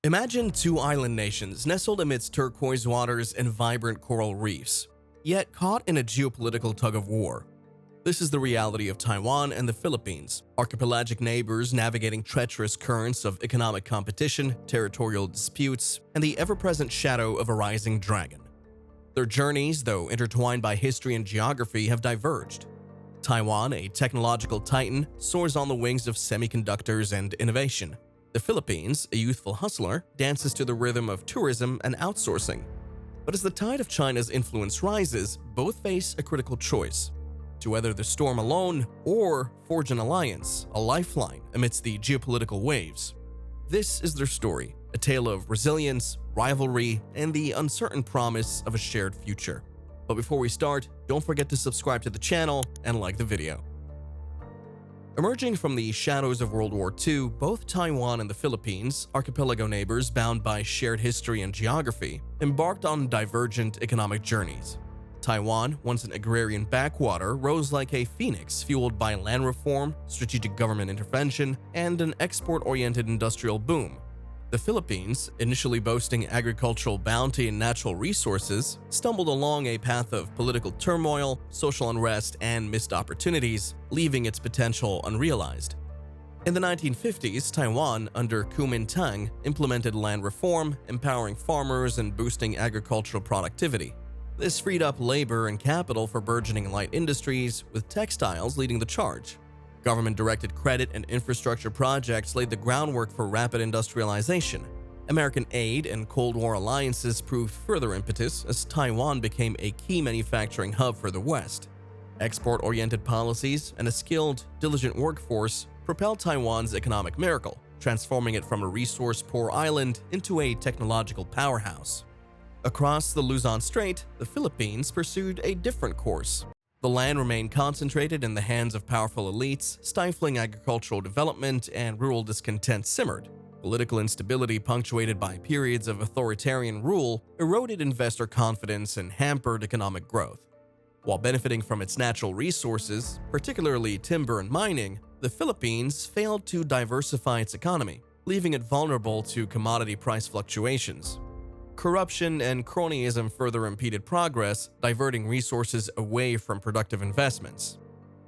Imagine two island nations nestled amidst turquoise waters and vibrant coral reefs, yet caught in a geopolitical tug-of-war. This is the reality of Taiwan and the Philippines, archipelagic neighbors navigating treacherous currents of economic competition, territorial disputes, and the ever-present shadow of a rising dragon. Their journeys, though intertwined by history and geography, have diverged. Taiwan, a technological titan, soars on the wings of semiconductors and innovation. The Philippines, a youthful hustler, dances to the rhythm of tourism and outsourcing. But as the tide of China's influence rises, both face a critical choice: to weather the storm alone or forge an alliance, a lifeline amidst the geopolitical waves. This is their story, a tale of resilience, rivalry, and the uncertain promise of a shared future. But before we start, don't forget to subscribe to the channel and like the video. Emerging from the shadows of World War II, both Taiwan and the Philippines, archipelago neighbors bound by shared history and geography, embarked on divergent economic journeys. Taiwan, once an agrarian backwater, rose like a phoenix, fueled by land reform, strategic government intervention, and an export-oriented industrial boom. The Philippines, initially boasting agricultural bounty and natural resources, stumbled along a path of political turmoil, social unrest, and missed opportunities, leaving its potential unrealized. In the 1950s, Taiwan, under Kuomintang, implemented land reform, empowering farmers and boosting agricultural productivity. This freed up labor and capital for burgeoning light industries, with textiles leading the charge. Government-directed credit and infrastructure projects laid the groundwork for rapid industrialization. American aid and Cold War alliances proved further impetus as Taiwan became a key manufacturing hub for the West. Export-oriented policies and a skilled, diligent workforce propelled Taiwan's economic miracle, transforming it from a resource-poor island into a technological powerhouse. Across the Luzon Strait, the Philippines pursued a different course. The land remained concentrated in the hands of powerful elites, stifling agricultural development, and rural discontent simmered. Political instability, punctuated by periods of authoritarian rule, eroded investor confidence and hampered economic growth. While benefiting from its natural resources, particularly timber and mining, the Philippines failed to diversify its economy, leaving it vulnerable to commodity price fluctuations. Corruption and cronyism further impeded progress, diverting resources away from productive investments.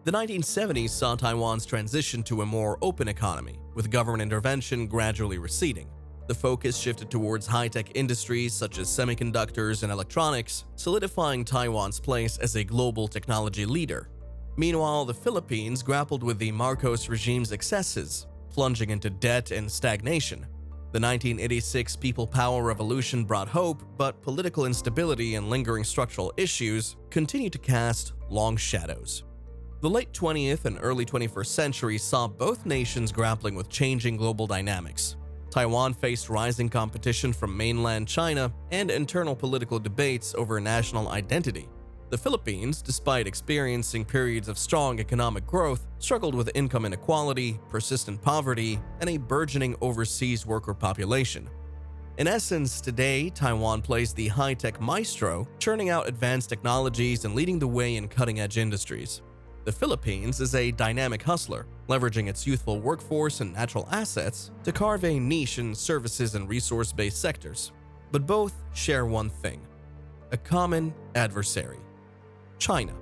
The 1970s saw Taiwan's transition to a more open economy, with government intervention gradually receding. The focus shifted towards high-tech industries such as semiconductors and electronics, solidifying Taiwan's place as a global technology leader. Meanwhile, the Philippines grappled with the Marcos regime's excesses, plunging into debt and stagnation. The 1986 People Power Revolution brought hope, but political instability and lingering structural issues continue to cast long shadows. The late 20th and early 21st centuries saw both nations grappling with changing global dynamics. Taiwan faced rising competition from mainland China and internal political debates over national identity. The Philippines, despite experiencing periods of strong economic growth, struggled with income inequality, persistent poverty, and a burgeoning overseas worker population. In essence, today, Taiwan plays the high-tech maestro, churning out advanced technologies and leading the way in cutting-edge industries. The Philippines is a dynamic hustler, leveraging its youthful workforce and natural assets to carve a niche in services and resource-based sectors. But both share one thing: a common adversary: China.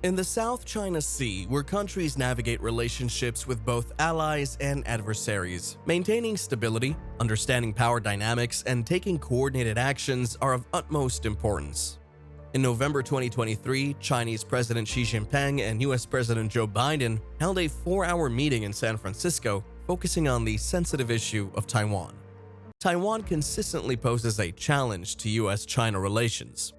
In the South China Sea, where countries navigate relationships with both allies and adversaries, maintaining stability, understanding power dynamics, and taking coordinated actions are of utmost importance. In November 2023, Chinese President Xi Jinping and US President Joe Biden held a 4-hour meeting in San Francisco, focusing on the sensitive issue of Taiwan. Taiwan consistently poses a challenge to US-China relations.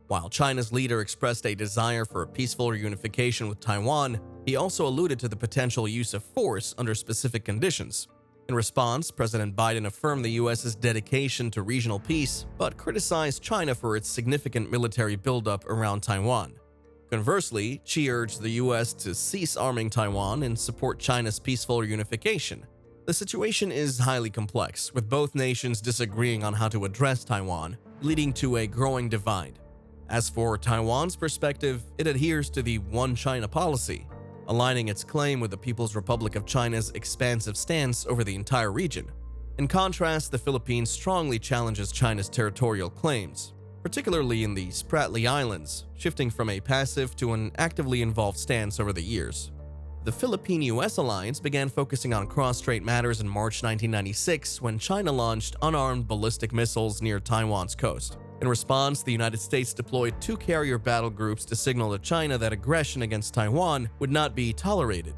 While China's leader expressed a desire for a peaceful reunification with Taiwan, he also alluded to the potential use of force under specific conditions. In response, President Biden affirmed the US's dedication to regional peace, but criticized China for its significant military buildup around Taiwan. Conversely, Xi urged the US to cease arming Taiwan and support China's peaceful reunification. The situation is highly complex, with both nations disagreeing on how to address Taiwan, leading to a growing divide. As for Taiwan's perspective, it adheres to the One China policy, aligning its claim with the People's Republic of China's expansive stance over the entire region. In contrast, the Philippines strongly challenges China's territorial claims, particularly in the Spratly Islands, shifting from a passive to an actively involved stance over the years. The Philippine-US alliance began focusing on cross-strait matters in March 1996 when China launched unarmed ballistic missiles near Taiwan's coast. In response, the United States deployed 2 carrier battle groups to signal to China that aggression against Taiwan would not be tolerated.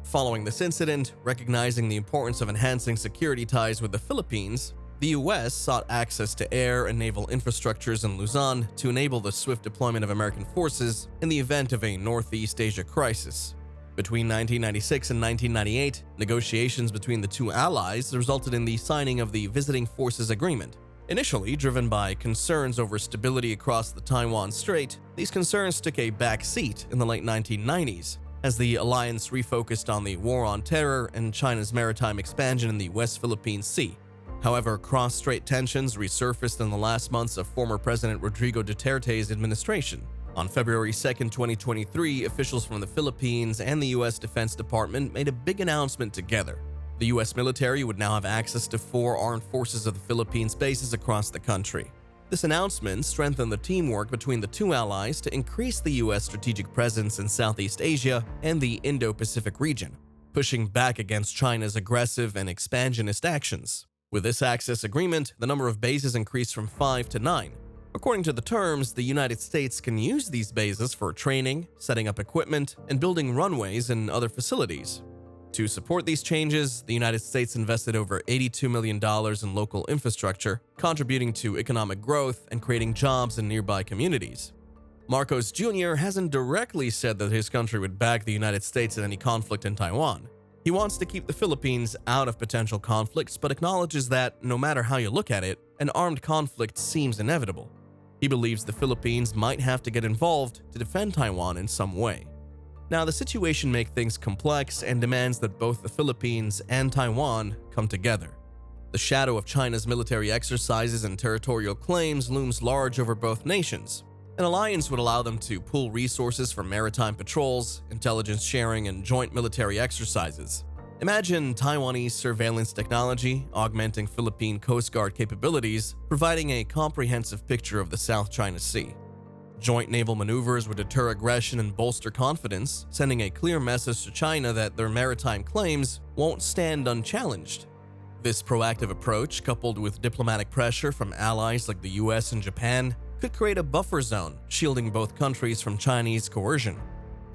Following this incident, recognizing the importance of enhancing security ties with the Philippines, the US sought access to air and naval infrastructures in Luzon to enable the swift deployment of American forces in the event of a Northeast Asia crisis. Between 1996 and 1998, negotiations between the two allies resulted in the signing of the Visiting Forces Agreement. Initially driven by concerns over stability across the Taiwan Strait, these concerns took a back seat in the late 1990s, as the alliance refocused on the war on terror and China's maritime expansion in the West Philippine Sea. However, cross-strait tensions resurfaced in the last months of former President Rodrigo Duterte's administration. On February 2, 2023, officials from the Philippines and the U.S. Defense Department made a big announcement together. The U.S. military would now have access to 4 armed forces of the Philippines bases across the country. This announcement strengthened the teamwork between the two allies to increase the U.S. strategic presence in Southeast Asia and the Indo-Pacific region, pushing back against China's aggressive and expansionist actions. With this access agreement, the number of bases increased from 5 to 9. According to the terms, the United States can use these bases for training, setting up equipment, and building runways and other facilities. To support these changes, the United States invested over $82 million in local infrastructure, contributing to economic growth and creating jobs in nearby communities. Marcos Jr. hasn't directly said that his country would back the United States in any conflict in Taiwan. He wants to keep the Philippines out of potential conflicts, but acknowledges that, no matter how you look at it, an armed conflict seems inevitable. He believes the Philippines might have to get involved to defend Taiwan in some way. Now, the situation makes things complex and demands that both the Philippines and Taiwan come together. The shadow of China's military exercises and territorial claims looms large over both nations. An alliance would allow them to pool resources for maritime patrols, intelligence sharing, and joint military exercises. Imagine Taiwanese surveillance technology augmenting Philippine Coast Guard capabilities, providing a comprehensive picture of the South China Sea. Joint naval maneuvers would deter aggression and bolster confidence, sending a clear message to China that their maritime claims won't stand unchallenged. This proactive approach, coupled with diplomatic pressure from allies like the US and Japan, could create a buffer zone, shielding both countries from Chinese coercion.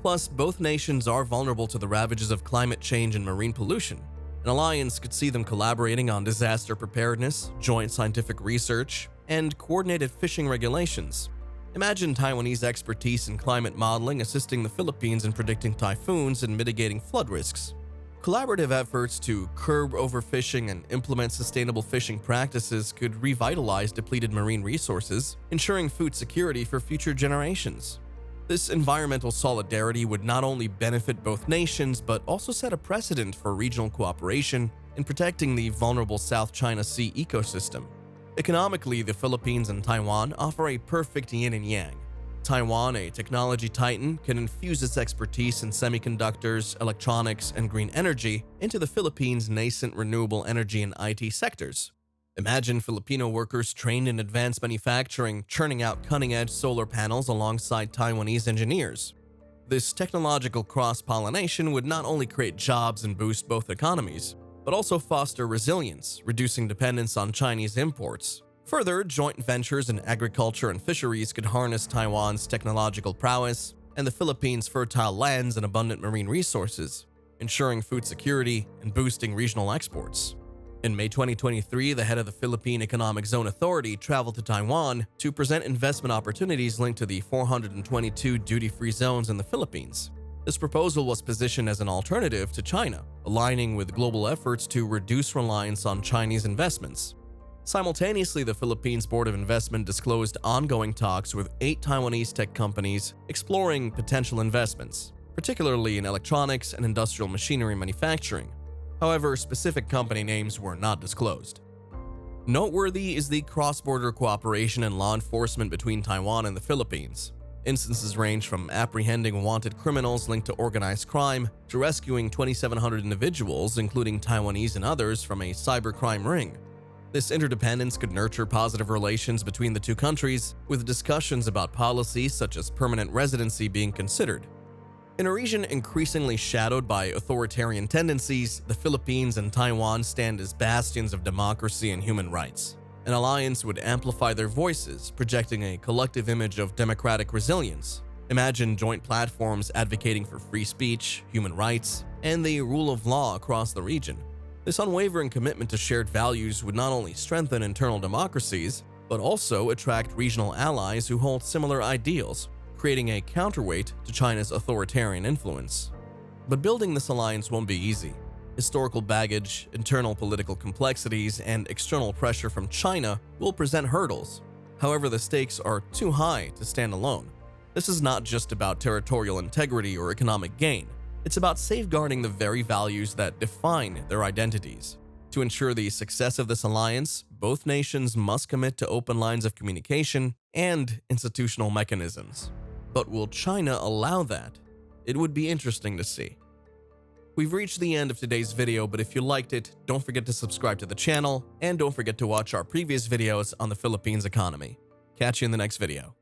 Plus, both nations are vulnerable to the ravages of climate change and marine pollution. An alliance could see them collaborating on disaster preparedness, joint scientific research, and coordinated fishing regulations. Imagine Taiwanese expertise in climate modeling assisting the Philippines in predicting typhoons and mitigating flood risks. Collaborative efforts to curb overfishing and implement sustainable fishing practices could revitalize depleted marine resources, ensuring food security for future generations. This environmental solidarity would not only benefit both nations, but also set a precedent for regional cooperation in protecting the vulnerable South China Sea ecosystem. Economically, the Philippines and Taiwan offer a perfect yin and yang. Taiwan, a technology titan, can infuse its expertise in semiconductors, electronics, and green energy into the Philippines' nascent renewable energy and IT sectors. Imagine Filipino workers trained in advanced manufacturing churning out cutting-edge solar panels alongside Taiwanese engineers. This technological cross-pollination would not only create jobs and boost both economies, but also foster resilience, reducing dependence on Chinese imports. Further, joint ventures in agriculture and fisheries could harness Taiwan's technological prowess and the Philippines' fertile lands and abundant marine resources, ensuring food security and boosting regional exports. In May 2023, the head of the Philippine Economic Zone Authority traveled to Taiwan to present investment opportunities linked to the 422 duty-free zones in the Philippines. This proposal was positioned as an alternative to China, aligning with global efforts to reduce reliance on Chinese investments. Simultaneously, the Philippines Board of Investment disclosed ongoing talks with 8 Taiwanese tech companies exploring potential investments, particularly in electronics and industrial machinery manufacturing. However, specific company names were not disclosed. Noteworthy is the cross-border cooperation and law enforcement between Taiwan and the Philippines. Instances range from apprehending wanted criminals linked to organized crime to rescuing 2,700 individuals, including Taiwanese and others, from a cybercrime ring. This interdependence could nurture positive relations between the two countries, with discussions about policies such as permanent residency being considered. In a region increasingly shadowed by authoritarian tendencies, the Philippines and Taiwan stand as bastions of democracy and human rights. An alliance would amplify their voices, projecting a collective image of democratic resilience. Imagine joint platforms advocating for free speech, human rights, and the rule of law across the region. This unwavering commitment to shared values would not only strengthen internal democracies, but also attract regional allies who hold similar ideals, creating a counterweight to China's authoritarian influence. But building this alliance won't be easy. Historical baggage, internal political complexities, and external pressure from China will present hurdles. However, the stakes are too high to stand alone. This is not just about territorial integrity or economic gain. It's about safeguarding the very values that define their identities. To ensure the success of this alliance, both nations must commit to open lines of communication and institutional mechanisms. But will China allow that? It would be interesting to see. We've reached the end of today's video, but if you liked it, don't forget to subscribe to the channel, and don't forget to watch our previous videos on the Philippines economy. Catch you in the next video.